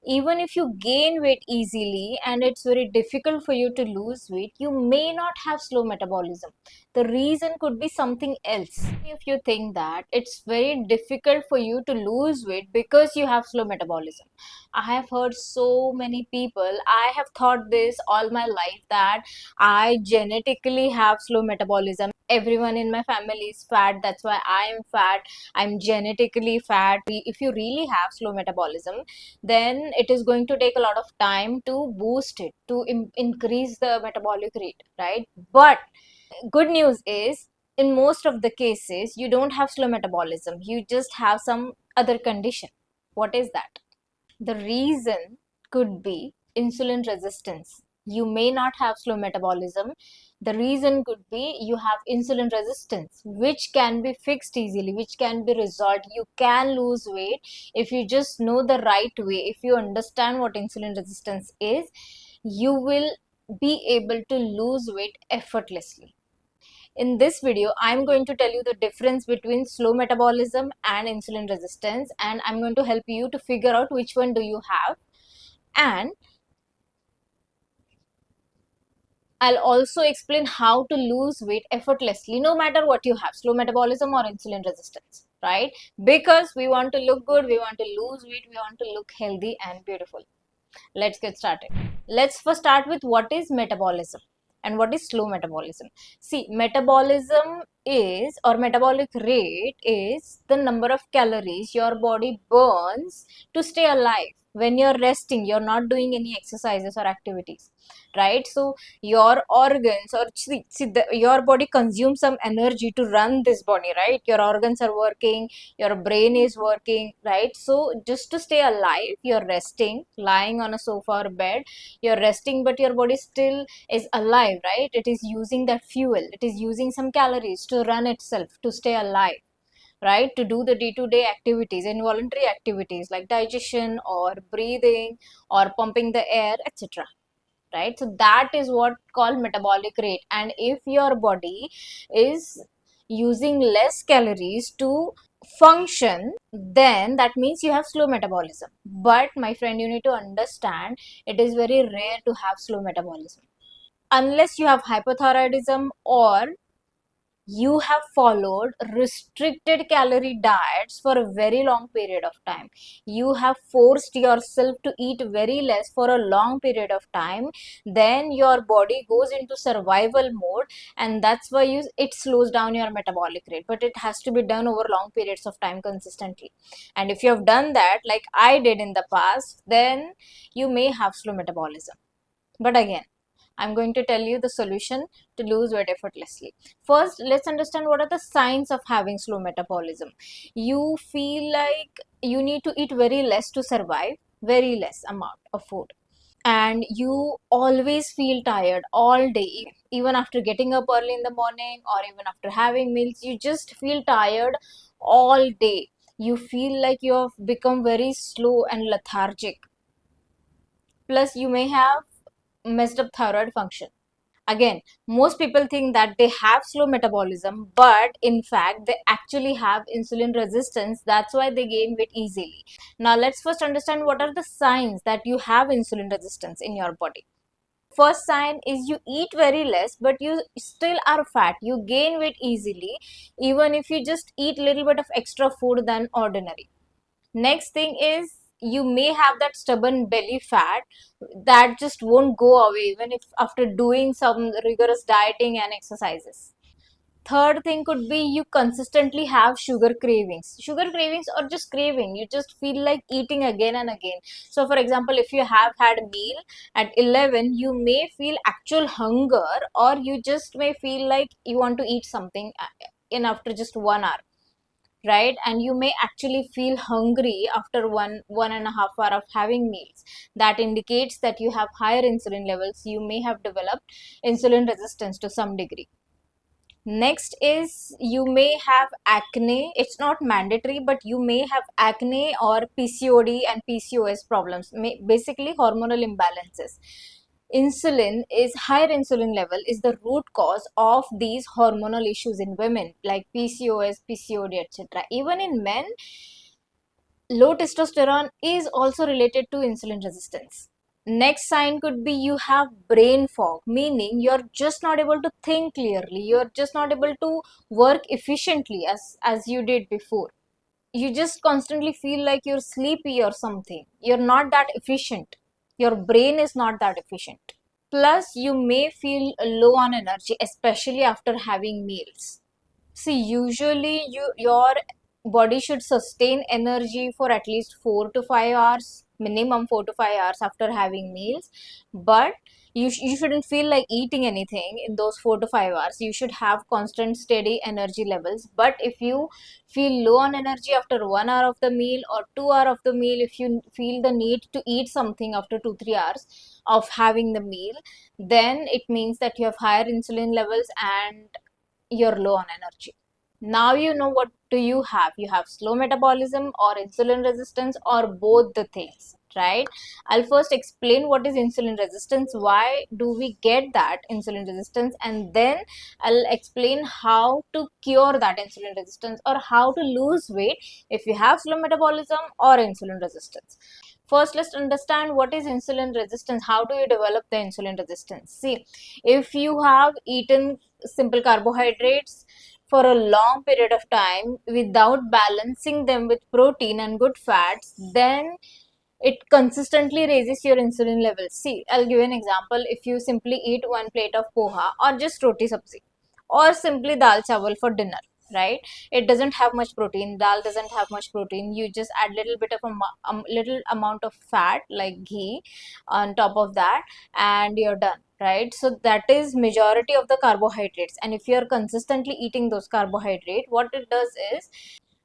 even if you gain weight easily and it's very difficult for you to lose weight, you may not have slow metabolism. The reason could be something else. If you think that it's very difficult for you to lose weight because you have slow metabolism, I have heard so many people, I have thought this all my life that I genetically have slow metabolism. Everyone in my family is fat, that's why I am fat. I'm genetically fat. If you really have slow metabolism, then it is going to take a lot of time to boost it, to increase the metabolic rate, right? But good news is, in most of the cases, you don't have slow metabolism. You just have some other condition. What is that? The reason could be insulin resistance. You may not have slow metabolism. The reason could be you have insulin resistance, which can be fixed easily, which can be resolved. You can lose weight if you just know the right way. If you understand what insulin resistance is, you will be able to lose weight effortlessly. In this video, I'm going to tell you the difference between slow metabolism and insulin resistance, and I'm going to help you to figure out which one do you have. And I'll also explain how to lose weight effortlessly, no matter what you have, slow metabolism or insulin resistance, right? Because we want to look good, we want to lose weight, we want to look healthy and beautiful. Let's get started. Let's first start with what is metabolism and what is slow metabolism. See, metabolism is, or metabolic rate is, the number of calories your body burns to stay alive. When you're resting, you're not doing any exercises or activities, right? So your organs, or your body consumes some energy to run this body, right? Your organs are working, your brain is working, right? So just to stay alive, you're resting, lying on a sofa or bed, you're resting, but your body still is alive, right? It is using that fuel, it is using some calories to run itself, to stay alive, right? To do the day-to-day activities, involuntary activities like digestion or breathing or pumping the air, etc., right? So that is what called metabolic rate. And if your body is using less calories to function, then that means you have slow metabolism. But my friend, you need to understand, it is very rare to have slow metabolism unless you have hypothyroidism, or you have followed restricted calorie diets for a very long period of time. You have forced yourself to eat very less for a long period of time. Then your body goes into survival mode, and that's why it slows down your metabolic rate. But it has to be done over long periods of time consistently. And if you have done that, like I did in the past, then you may have slow metabolism. But again, I'm going to tell you the solution to lose weight effortlessly. First, let's understand what are the signs of having slow metabolism. You feel like you need to eat very less to survive, very less amount of food. And you always feel tired all day, even after getting up early in the morning or even after having meals, you just feel tired all day. You feel like you have become very slow and lethargic. Plus, you may have messed up thyroid function. Again, most people think that they have slow metabolism, but in fact, they actually have insulin resistance. That's why they gain weight easily. Now, let's first understand what are the signs that you have insulin resistance in your body. First sign is you eat very less, but you still are fat. You gain weight easily, even if you just eat a little bit of extra food than ordinary. Next thing is, you may have that stubborn belly fat that just won't go away even if after doing some rigorous dieting and exercises. Third thing could be you consistently have sugar cravings. Sugar cravings or just craving, you just feel like eating again and again. So for example, if you have had a meal at 11, you may feel actual hunger, or you just may feel like you want to eat something in after just 1 hour, right? And you may actually feel hungry after one and a half hour of having meals. That indicates that you have higher insulin levels. You may have developed insulin resistance to some degree. Next is, you may have acne. It's not mandatory, but you may have acne or PCOD and PCOS problems, basically hormonal imbalances. Higher insulin level is the root cause of these hormonal issues in women like PCOS, PCOD, etc. Even in men, low testosterone is also related to insulin resistance. Next sign could be you have brain fog, meaning you're just not able to think clearly, you're just not able to work efficiently as you did before. You just constantly feel like you're sleepy or something. You're not that efficient. Your brain is not that efficient. Plus, you may feel low on energy, especially after having meals. See, usually your body should sustain energy for at least 4 to 5 hours, minimum 4 to 5 hours after having meals. But you shouldn't feel like eating anything in those 4 to 5 hours. You should have constant, steady energy levels. But if you feel low on energy after 1 hour of the meal or 2 hour of the meal, if you feel the need to eat something after 2 3 hours of having the meal, then it means that you have higher insulin levels and you're low on energy. Now you know what do you have. You have slow metabolism or insulin resistance or both the things, right? I'll first explain what is insulin resistance, why do we get that insulin resistance, and then I'll explain how to cure that insulin resistance or how to lose weight if you have slow metabolism or insulin resistance. First, let's understand what is insulin resistance. How do you develop the insulin resistance? See, if you have eaten simple carbohydrates for a long period of time without balancing them with protein and good fats, then it consistently raises your insulin levels. See, I'll give you an example. If you simply eat one plate of poha or just roti sabzi or simply dal chawal for dinner, right? It doesn't have much protein. Dal doesn't have much protein. You just add little bit of a little amount of fat like ghee on top of that, and you're done, right? So that is majority of the carbohydrates. And if you're consistently eating those carbohydrates, what it does is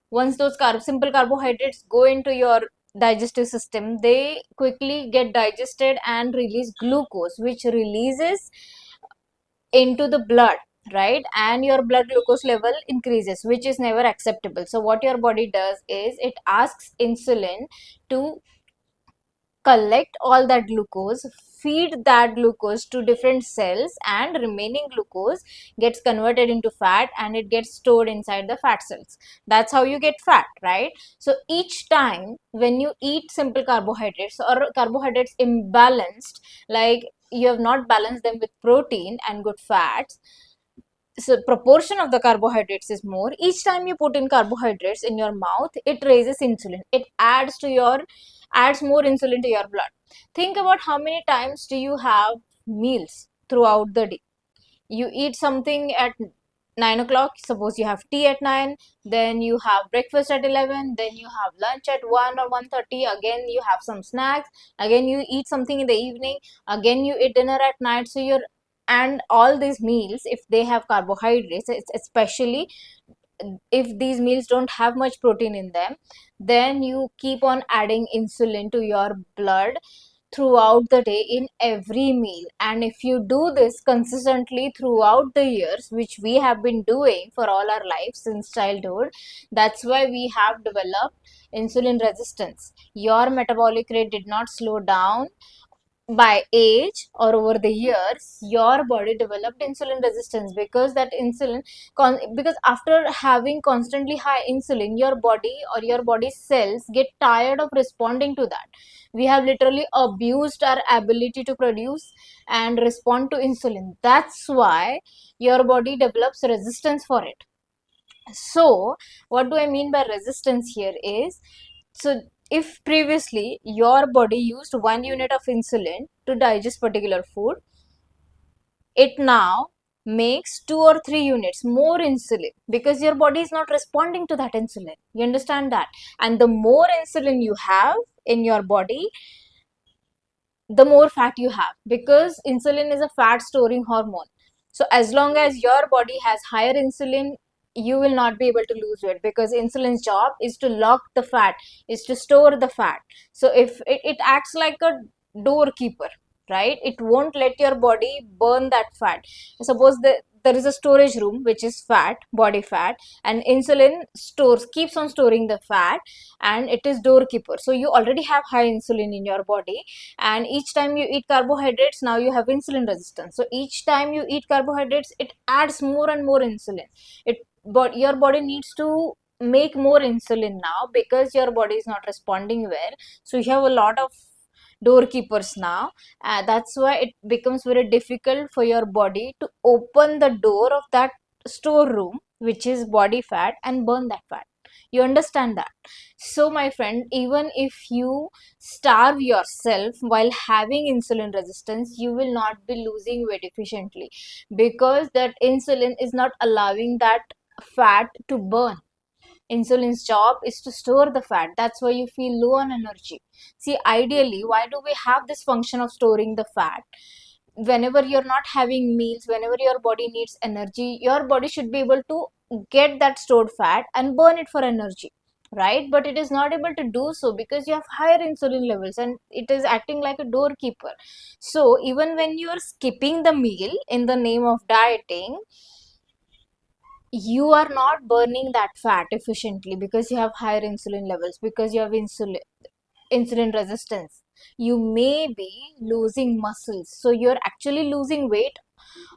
once those simple carbohydrates go into your digestive system, they quickly get digested and release glucose, which releases into the blood, right? And your blood glucose level increases, which is never acceptable. So what your body does is it asks insulin to collect all that glucose, feed that glucose to different cells, and remaining glucose gets converted into fat and it gets stored inside the fat cells. That's how you get fat, right? So each time when you eat simple carbohydrates or carbohydrates imbalanced, like you have not balanced them with protein and good fats, so proportion of the carbohydrates is more. Each time you put in carbohydrates in your mouth, it raises insulin. It adds more insulin to your blood. Think about how many times do you have meals throughout the day. You eat something at 9 o'clock, suppose you have tea at 9, then you have breakfast at 11, then you have lunch at 1 or 1:30, again you have some snacks, again you eat something in the evening, again you eat dinner at night. So you're, and all these meals, if they have carbohydrates, especially if these meals don't have much protein in them, then you keep on adding insulin to your blood throughout the day in every meal. And if you do this consistently throughout the years, which we have been doing for all our lives since childhood, that's why we have developed insulin resistance. Your metabolic rate did not slow down by age or over the years. Your body developed insulin resistance because that insulin because after having constantly high insulin, your body or your body cells get tired of responding to that. We have literally abused our ability to produce and respond to insulin. That's why your body develops resistance for it. So what do I mean by resistance here is, so if previously your body used 1 unit of insulin to digest particular food, it now makes 2 or 3 units more insulin because your body is not responding to that insulin. You understand that? And the more insulin you have in your body, the more fat you have, because insulin is a fat storing hormone. So as long as your body has higher insulin, you will not be able to lose weight, because insulin's job is to lock the fat, is to store the fat. So if it acts like a doorkeeper, right? It won't let your body burn that fat. Suppose there is a storage room which is fat, body fat, and insulin keeps on storing the fat, and it is doorkeeper. So you already have high insulin in your body, and each time you eat carbohydrates, now you have insulin resistance. So each time you eat carbohydrates, it adds more and more insulin. But your body needs to make more insulin now because your body is not responding well. So you have a lot of doorkeepers now. That's why it becomes very difficult for your body to open the door of that storeroom, which is body fat, and burn that fat. You understand that? So my friend, even if you starve yourself while having insulin resistance, you will not be losing weight efficiently, because that insulin is not allowing that fat to burn. Insulin's job is to store the fat. That's why you feel low on energy. See, ideally, why do we have this function of storing the fat? Whenever you're not having meals, whenever your body needs energy, your body should be able to get that stored fat and burn it for energy, right? But it is not able to do so because you have higher insulin levels and it is acting like a doorkeeper. So even when you are skipping the meal in the name of dieting, you are not burning that fat efficiently because you have higher insulin levels, because you have insulin resistance. You may be losing muscles, so you're actually losing weight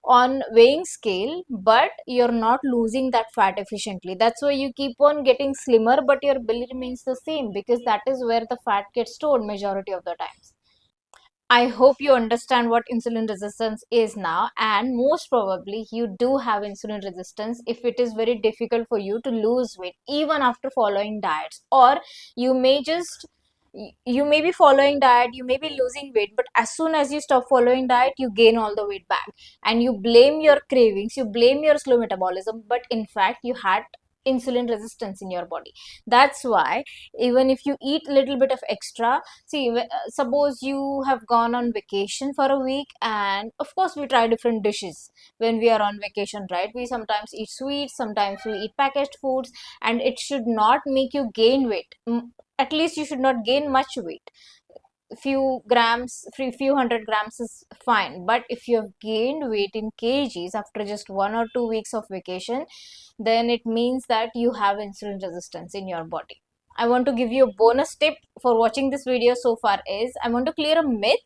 on weighing scale, but you're not losing that fat efficiently. That's why you keep on getting slimmer, but your belly remains the same, because that is where the fat gets stored majority of the times. I hope you understand what insulin resistance is now, and most probably you do have insulin resistance if it is very difficult for you to lose weight even after following diets. Or you may just, you may be following diet, you may be losing weight, but as soon as you stop following diet, you gain all the weight back, and you blame your cravings, you blame your slow metabolism, but in fact you had insulin resistance in your body. That's why even if you eat a little bit of extra, see, suppose you have gone on vacation for a week, and of course we try different dishes when we are on vacation, right? We sometimes eat sweets, sometimes we eat packaged foods, and it should not make you gain weight. At least you should not gain much weight. Few grams, few hundred grams is fine, but if you have gained weight in kgs after just 1 or 2 weeks of vacation, then it means that you have insulin resistance in your body. I want to give you a bonus tip for watching this video so far is, I want to clear a myth.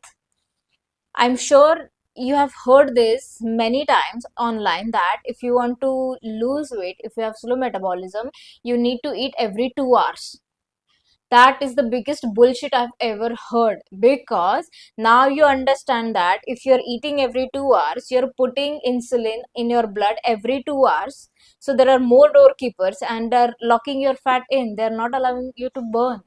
I'm sure you have heard this many times online that if you want to lose weight, if you have slow metabolism, you need to eat every 2 hours. That is the biggest bullshit I've ever heard, because now you understand that if you're eating every 2 hours, you're putting insulin in your blood every 2 hours. So there are more doorkeepers and they're locking your fat in. They're not allowing you to burn.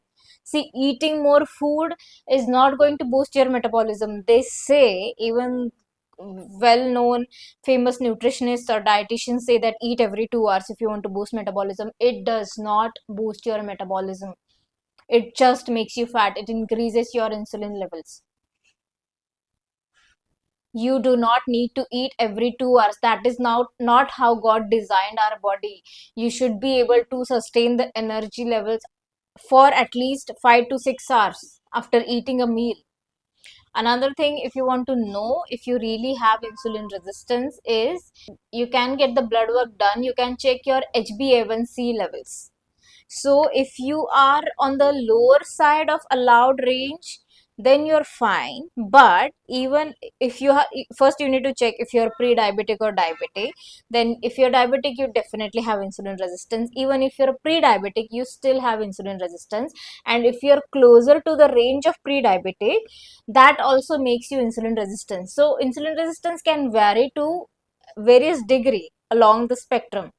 See, eating more food is not going to boost your metabolism. They say, even well known famous nutritionists or dietitians say that eat every 2 hours if you want to boost metabolism. It does not boost your metabolism. It just makes you fat. It increases your insulin levels. You do not need to eat every 2 hours. That is now not how God designed our body. You should be able to sustain the energy levels for at least 5 to 6 hours after eating a meal. Another thing, if you want to know if you really have insulin resistance, is you can get the blood work done. You can check your HbA1c levels. So if you are on the lower side of allowed range, then you're fine. But even if you have, first you need to check if you're pre-diabetic or diabetic. Then if you're diabetic, you definitely have insulin resistance. Even if you're pre-diabetic, you still have insulin resistance. And if you're closer to the range of pre-diabetic, that also makes you insulin resistant. So insulin resistance can vary to various degree along the spectrum.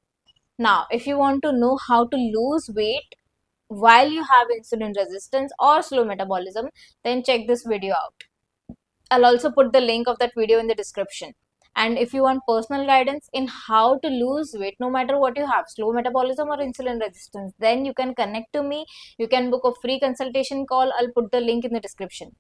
Now, if you want to know how to lose weight while you have insulin resistance or slow metabolism, then check this video out. I'll also put the link of that video in the description. And if you want personal guidance in how to lose weight, no matter what you have, slow metabolism or insulin resistance, then you can connect to me. You can book a free consultation call. I'll put the link in the description.